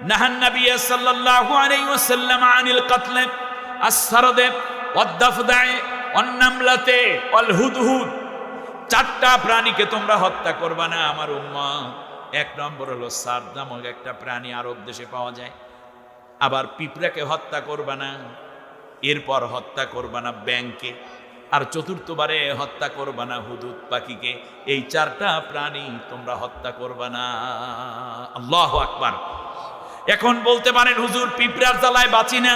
নাহান নবী সাল্লাল্লাহু আলাইহি ওয়াসাল্লাম আনিল কতল আস-সারদ ওয়াদ-দাফদা ওয়ান-নামলাতে ওয়াল-হুদহুদ। চারটা প্রাণীকে তোমরা হত্যা করবা না আমার উম্মত। এক নম্বর হলো সারদ নামক একটা প্রাণী আরব দেশে পাওয়া যায়। আবার পিঁপড়াকে হত্যা করবা না, এরপর হত্যা করবা না ব্যাঙকে, আর চতুর্থবারে হত্যা করবা না হুদুদ পাখিকে। এই চারটা প্রাণী তোমরা হত্যা করবা না। আল্লাহু আকবার। এখন বলতে পারেন হুজুর পিঁপড়ার জ্বালায় বাঁচি না,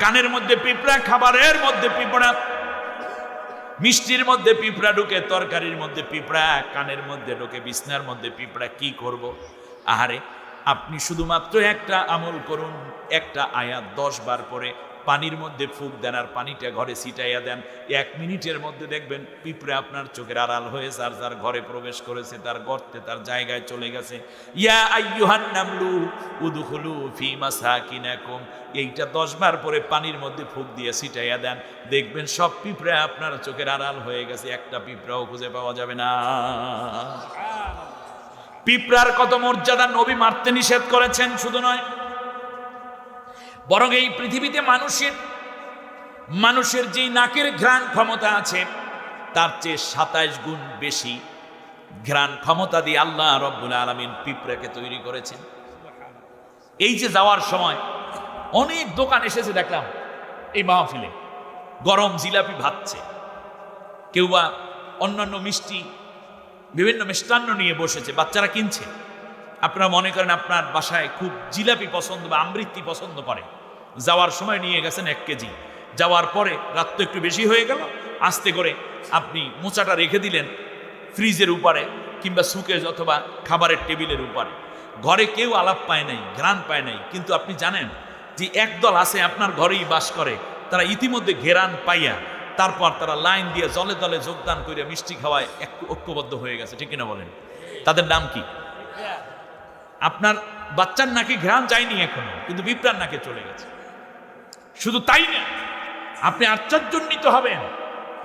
কানের মধ্যে পিঁপড়া, খাবারের মধ্যে পিঁপড়া, মিষ্টির মধ্যে পিঁপড়া ঢুকে, তরকারির মধ্যে পিঁপড়া, কানের মধ্যে ঢুকে, বিছনার মধ্যে পিঁপড়া, কি করব? আহারে, আপনি শুধুমাত্র একটা আমল করুন, একটা আয়াত 10 বার পরে পানির মধ্যে ফুঁক দেন আর পানিটা ঘরে ছিটাইয়া দেন। 1 মিনিটের মধ্যে দেখবেন পিঁপড়ে আপনার চোখের আড়াল হয়েছে, আর যার ঘরে প্রবেশ করেছে তার গর্তে, তার জায়গায় চলে গেছে। ইয়া আইয়ুহান নামলু উদখুলু ফি মাসাকিনাকুম, এইটা 10 বার পরে পানির মধ্যে ফুঁক দিয়ে ছিটাইয়া দেন, দেখবেন সব পিঁপড়ে আপনার চোখের আড়াল হয়ে গেছে, একটা পিঁপড়াও খুঁজে পাওয়া যাবে না। পিঁপড়ার কত মর্যাদা নবী মারতে নিষেধ করেছেন, শুধু নয় বরং এই পৃথিবীতে মানুষের যে নাকের ঘ্রাণ ক্ষমতা আছে তার চেয়ে 27 গুণ বেশি ঘ্রাণ ক্ষমতা দিয়ে আল্লাহ রব্বুল আলামিন পিঁপড়াকে তৈরি করেছেন। এই যে যাওয়ার সময় অনেক দোকান এসেছে দেখলাম এই মাহফিলে, গরম জিলাপি ভাজছে, কেউ বা অন্যান্য মিষ্টি, বিভিন্ন মিষ্টান্ন নিয়ে বসেছে, বাচ্চারা কিনছে। আপনারা মনে করেন আপনার বাসায় খুব জিলাপি পছন্দ বা আমৃতি পছন্দ করে, যাওয়ার সময় নিয়ে গেছেন 1 কেজি, যাওয়ার পরে রাত তো একটু বেশি হয়ে গেল, আস্তে করে আপনি মোচাটা রেখে দিলেন ফ্রিজের উপরে কিংবা সুকেজ অথবা খাবারের টেবিলের উপরে। ঘরে কেউ আলাপ পায় নাই, ঘ্রাণ পায় নাই, কিন্তু আপনি জানেন যে একদল আছে আপনার ঘরেই বাস করে, তারা ইতিমধ্যে ঘেরান পাইয়া তারপর তারা লাইন দিয়ে জলে দলে যোগদান করে মিষ্টি খাওয়ায় ঐক্যবদ্ধ হয়ে গেছে, ঠিক কিনা বলেন? তাদের নাম কি? আপনার বাচ্চার নাকে ঘ্রাণ যায়নি এখনো, কিন্তু পিঁপড়ার নাকে চলে গেছে। শুধু তাই না, আপনি আশ্চর্যান্বিত হবেন,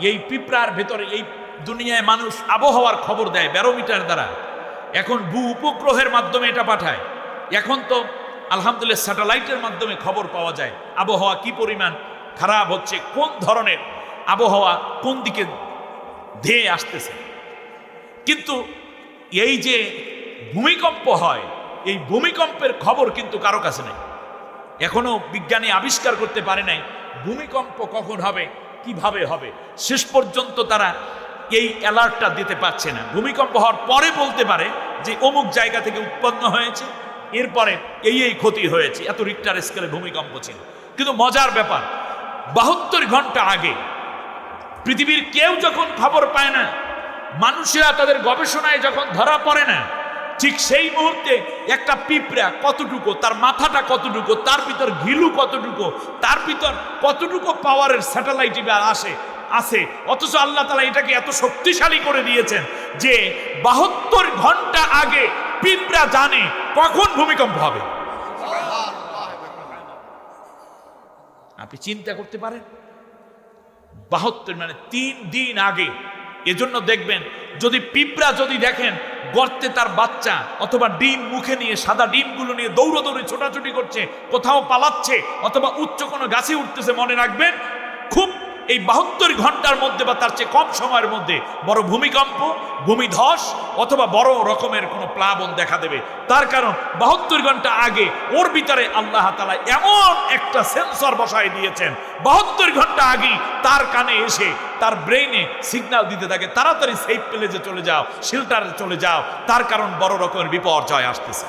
এই পিঁপড়ার ভেতরে এই দুনিয়ায় মানুষ আবহাওয়ার খবর দেয় ব্যারোমিটার দ্বারা। এখন উপগ্রহের মাধ্যমে এটা পাঠায়, এখন তো আলহামদুলিল্লাহ স্যাটেলাইটের মাধ্যমে খবর পাওয়া যায় আবহাওয়া কি পরিমাণ খারাপ হচ্ছে, কোন ধরনের আবহাওয়া কোন দিকে ধেয়ে আসতেছে। কিন্তু এই যে ভূমিকম্প হয়, এই ভূমিকম্পের খবর কিন্তু কারো কাছে নেই, এখনো বিজ্ঞানী আবিষ্কার করতে পারে নাই ভূমিকম্প কখন হবে, কিভাবে হবে। শেষ পর্যন্ত তারা এই অ্যালার্টটা দিতে পারছে না। ভূমিকম্প হওয়ার পরে বলতে পারে যে অমুক জায়গা থেকে উৎপন্ন হয়েছে, এরপরে এই ক্ষতি হয়েছে, এত রিক্টার স্কেলে ভূমিকম্প ছিল। কিন্তু মজার ব্যাপার, 72 ঘন্টা আগে পৃথিবীর কেউ যখন খবর পায় না, মানুষেরা তাদের গবেষণায় যখন ধরা পড়ে না, ঠিক সেই মুহূর্তে একটা পিঁপড়া কতটুকু, তার মাথাটা কতটুকু, তার ভিতর ঘিলু কতটুকু, তার ভিতর কতটুকু পাওয়ারের স্যাটেলাইট আছে, অথচ আল্লাহ তাআলা এটাকে এত শক্তিশালী করে দিয়েছেন যে 72 ঘন্টা আগে পিঁপড়া জানে কখন ভূমিকম্প হবে। আপনি চিন্তা করতে পারেন, 72 মানে 3 দিন আগে। এজন্য দেখবেন যদি পিঁপড়া যদি দেখেন গর্তে তার বাচ্চা অথবা ডিম মুখে নিয়ে, সাদা ডিমগুলো নিয়ে দৌড়ে ছোটাছুটি করছে, কোথাও পালাচ্ছে অথবা উচ্চ কোনো গাছে উঠতেছে, মনে রাখবেন খুব এই 72 ঘন্টার মধ্যে বা তার চেয়ে কম সময়ের মধ্যে বড় ভূমিকম্প, ভূমিধস অথবা বড় রকমের কোনো প্লাবন দেখা দেবে। তার কারণ 72 ঘন্টা আগে ওর ভিতরে আল্লাহ তাআলা এমন একটা সেন্সর বসায় দিয়েছেন, 72 ঘন্টা আগে তার কানে এসে তার ব্রেইনে সিগন্যাল দিতে থাকে, তাড়াতাড়ি সেফ প্লেসে চলে যাও, শেল্টারে চলে যাও, তার কারণ বড় রকমের বিপর্যয় আসতেছে।